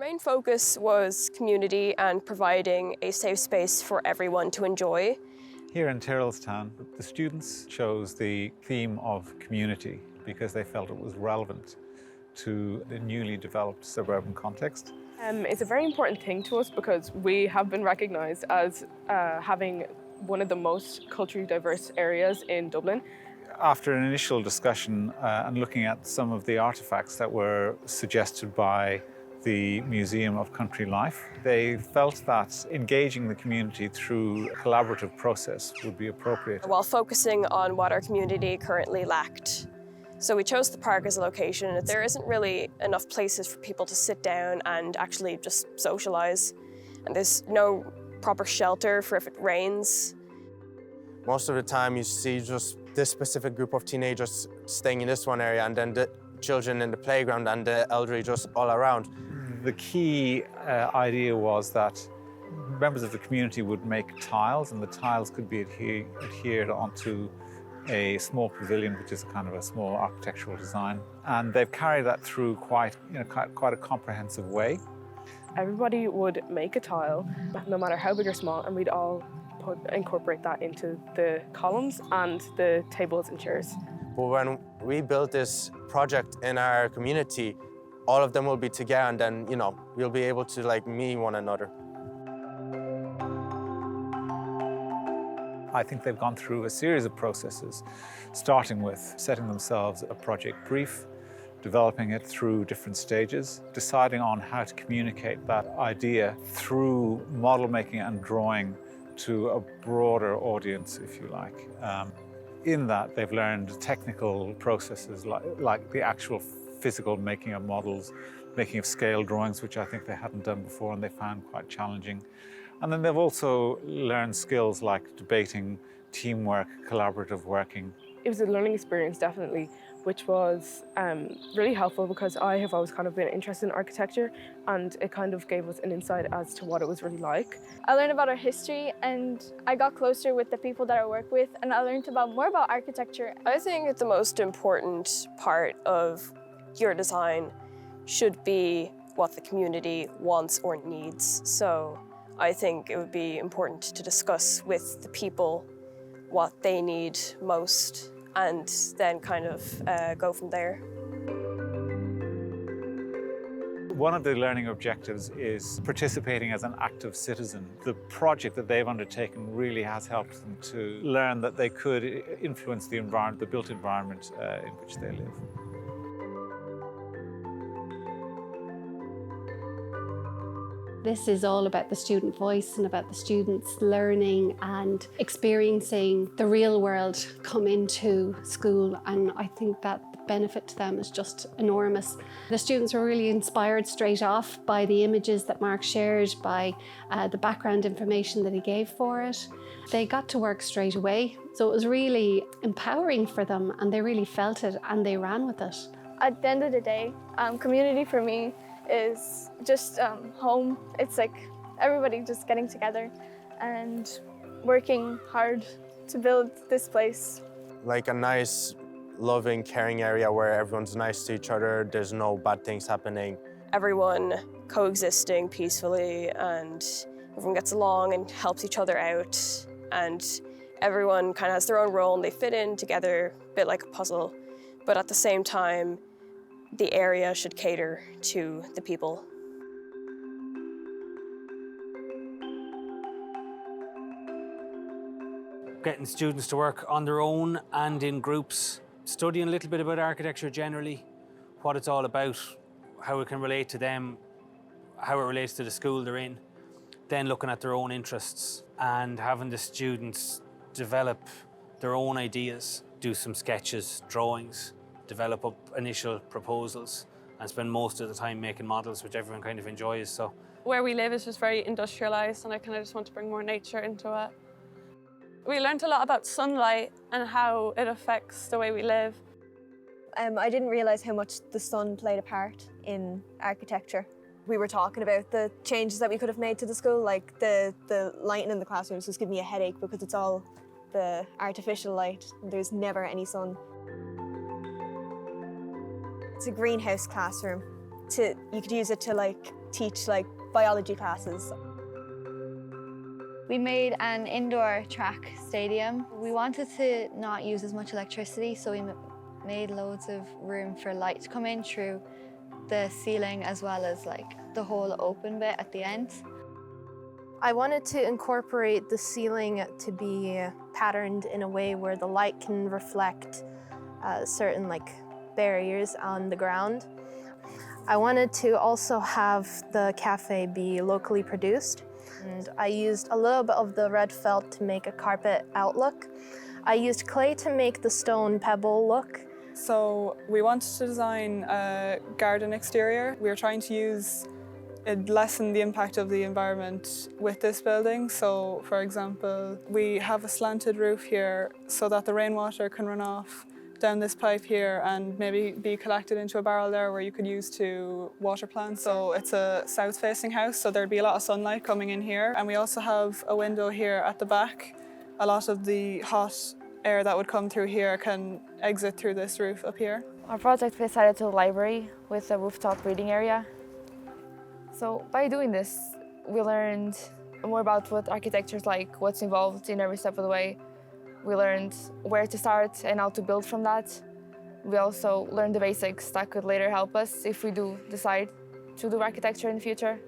main focus was community and providing a safe space for everyone to enjoy. Here in Tyrrellstown, the students chose the theme of community because they felt it was relevant to the newly developed suburban context. It's a very important thing to us because we have been recognised as having one of the most culturally diverse areas in Dublin. After an initial discussion and looking at some of the artefacts that were suggested by the Museum of Country Life, they felt that engaging the community through a collaborative process would be appropriate. While focusing on what our community currently lacked. So we chose the park as a location. There isn't really enough places for people to sit down and actually just socialise. And there's no proper shelter for if it rains. Most of the time you see just this specific group of teenagers staying in this one area and then the children in the playground and the elderly just all around. The key idea was that members of the community would make tiles, and the tiles could be adhered onto a small pavilion, which is kind of a small architectural design. And they've carried that through quite a comprehensive way. Everybody would make a tile, no matter how big or small, and we'd all incorporate that into the columns and the tables and chairs. But when we built this project in our community, all of them will be together, and then, we'll be able to meet one another. I think they've gone through a series of processes, starting with setting themselves a project brief, developing it through different stages, deciding on how to communicate that idea through model making and drawing to a broader audience, if you like. In that, they've learned technical processes like the actual physical making of models, making of scale drawings, which I think they hadn't done before and they found quite challenging. And then they've also learned skills like debating, teamwork, collaborative working. It was a learning experience, definitely, which was really helpful because I have always kind of been interested in architecture, and it kind of gave us an insight as to what it was really like. I learned about our history and I got closer with the people that I work with, and I learned more about architecture. I think the most important part of your design should be what the community wants or needs. So I think it would be important to discuss with the people what they need most and then kind of go from there. One of the learning objectives is participating as an active citizen. The project that they've undertaken really has helped them to learn that they could influence the environment, the built environment in which they live. This is all about the student voice and about the students learning and experiencing the real world come into school, and I think that the benefit to them is just enormous. The students were really inspired straight off by the images that Mark shared, by the background information that he gave for it. They got to work straight away, so it was really empowering for them and they really felt it and they ran with it. At the end of the day, community for me is just home. It's like everybody just getting together and working hard to build this place. Like a nice, loving, caring area where everyone's nice to each other, there's no bad things happening. Everyone coexisting peacefully and everyone gets along and helps each other out, and everyone kind of has their own role and they fit in together a bit like a puzzle, but at the same time the area should cater to the people. Getting students to work on their own and in groups, studying a little bit about architecture generally, what it's all about, how it can relate to them, how it relates to the school they're in, then looking at their own interests and having the students develop their own ideas, do some sketches, drawings, develop up initial proposals and spend most of the time making models, which everyone kind of enjoys. So where we live is just very industrialised, and I kind of just want to bring more nature into it. We learned a lot about sunlight and how it affects the way we live. I didn't realise how much the sun played a part in architecture. We were talking about the changes that we could have made to the school, like the lighting in the classrooms was giving me a headache because it's all the artificial light and there's never any sun. It's a greenhouse classroom. You could use it to teach like biology classes. We made an indoor track stadium. We wanted to not use as much electricity, so we made loads of room for light to come in through the ceiling as well as like the whole open bit at the end. I wanted to incorporate the ceiling to be patterned in a way where the light can reflect certain like barriers on the ground. I wanted to also have the cafe be locally produced. And I used a little bit of the red felt to make a carpet outlook. I used clay to make the stone pebble look. So we wanted to design a garden exterior. We were trying to lessen the impact of the environment with this building. So for example, we have a slanted roof here so that the rainwater can run off down this pipe here and maybe be collected into a barrel there where you could use to water plants. So it's a south-facing house, so there'd be a lot of sunlight coming in here. And we also have a window here at the back. A lot of the hot air that would come through here can exit through this roof up here. Our project was decided to the library with a rooftop reading area. So by doing this, we learned more about what architecture is like, what's involved in every step of the way. We learned where to start and how to build from that. We also learned the basics that could later help us if we do decide to do architecture in the future.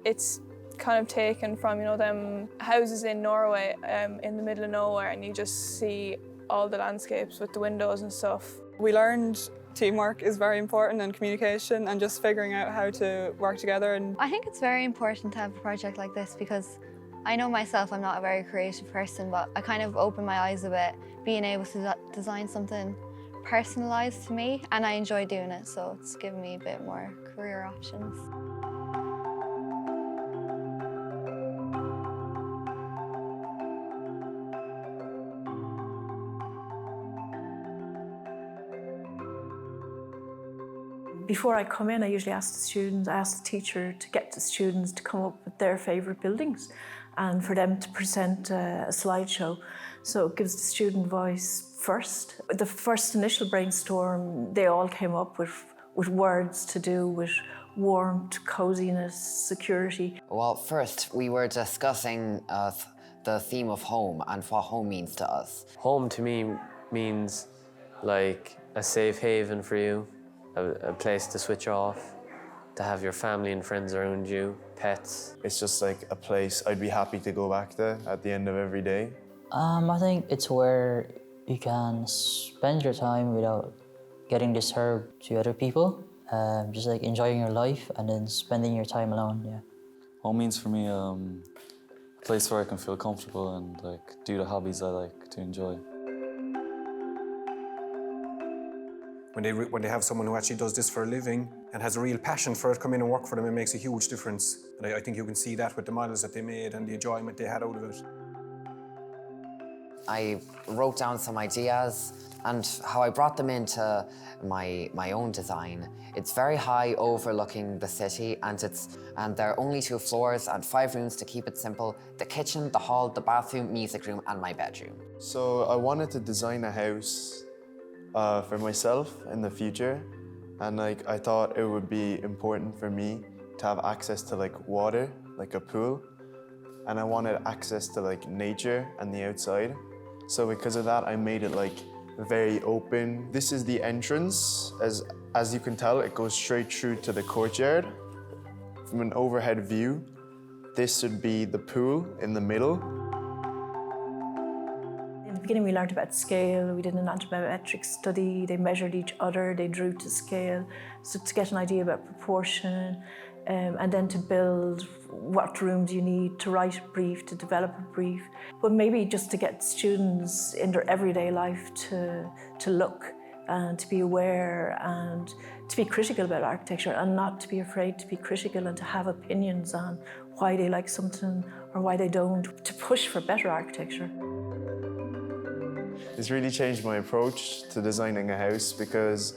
It's kind of taken from, them houses in Norway in the middle of nowhere, and you just see all the landscapes with the windows and stuff. We learned teamwork is very important and communication and just figuring out how to work together. And I think it's very important to have a project like this because I know myself I'm not a very creative person, but I kind of opened my eyes a bit being able to design something personalised to me, and I enjoy doing it, so it's given me a bit more career options. Before I come in, I usually ask the teacher to get the students to come up with their favourite buildings and for them to present a slideshow. So it gives the student voice first. The first initial brainstorm, they all came up with words to do with warmth, coziness, security. Well, first we were discussing the theme of home and what home means to us. Home to me means like a safe haven for you, a place to switch off, to have your family and friends around you, pets. It's just like a place I'd be happy to go back to at the end of every day. I think it's where you can spend your time without getting disturbed to other people. Just like enjoying your life and then spending your time alone, yeah. Home means for me a place where I can feel comfortable and like do the hobbies I like to enjoy. When they have someone who actually does this for a living and has a real passion for it, come in and work for them, it makes a huge difference. And I think you can see that with the models that they made and the enjoyment they had out of it. I wrote down some ideas and how I brought them into my own design. It's very high overlooking the city and there are only 2 floors and 5 rooms to keep it simple. The kitchen, the hall, the bathroom, music room and my bedroom. So I wanted to design a house for myself in the future, and I thought it would be important for me to have access to water, like a pool, and I wanted access to nature and the outside. So because of that, I made it very open. This is the entrance. As you can tell, it goes straight through to the courtyard. From an overhead view, this would be the pool in the middle. In the beginning, we learned about scale. We did an anthropometric study. They measured each other. They drew to scale, so to get an idea about proportion, and then to build what rooms you need, to write a brief, to develop a brief. But maybe just to get students in their everyday life to look and to be aware and to be critical about architecture and not to be afraid to be critical and to have opinions on why they like something or why they don't, to push for better architecture. It's really changed my approach to designing a house because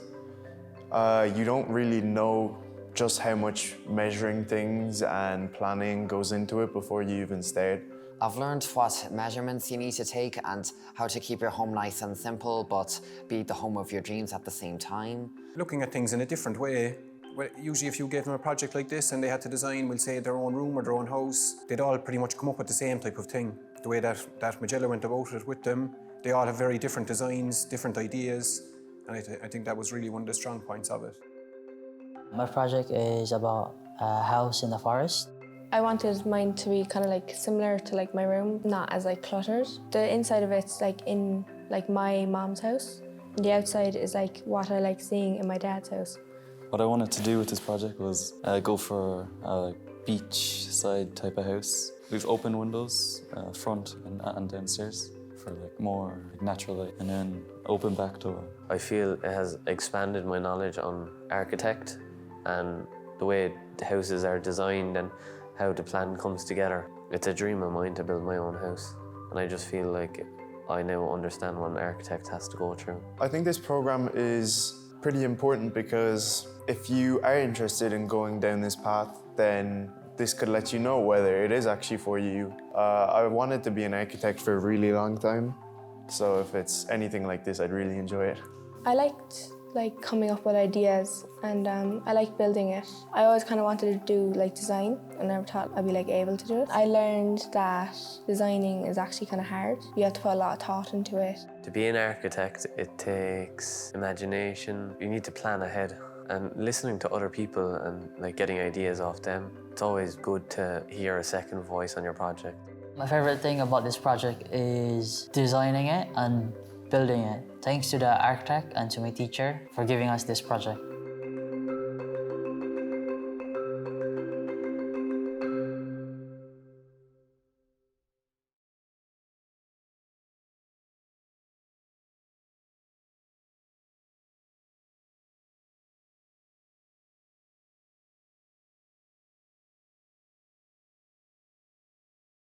you don't really know just how much measuring things and planning goes into it before you even start. I've learned what measurements you need to take and how to keep your home nice and simple, but be the home of your dreams at the same time. Looking at things in a different way, Well, usually if you gave them a project like this and they had to design, we'll say, their own room or their own house, they'd all pretty much come up with the same type of thing. The way that Magella went about it with them, they all have very different designs, different ideas, and I think that was really one of the strong points of it. My project is about a house in the forest. I wanted mine to be kind of like similar to like my room, not as like cluttered. The inside of it's like in like my mom's house. And the outside is like what I like seeing in my dad's house. What I wanted to do with this project was go for a beachside type of house. We've open windows, front and downstairs, for like more like natural light, and then open back door. I feel it has expanded my knowledge on architect and the way the houses are designed and how the plan comes together. It's a dream of mine to build my own house, and I just feel like I now understand what an architect has to go through. I think this program is pretty important because if you are interested in going down this path, then this could let you know whether it is actually for you. I wanted to be an architect for a really long time, so if it's anything like this, I'd really enjoy it. I liked like coming up with ideas, and I like building it. I always kind of wanted to do like design, and never thought I'd be like able to do it. I learned that designing is actually kind of hard. You have to put a lot of thought into it. To be an architect, it takes imagination. You need to plan ahead, and listening to other people and like getting ideas off them. It's always good to hear a second voice on your project. My favorite thing about this project is designing it and building it. Thanks to the architect and to my teacher for giving us this project.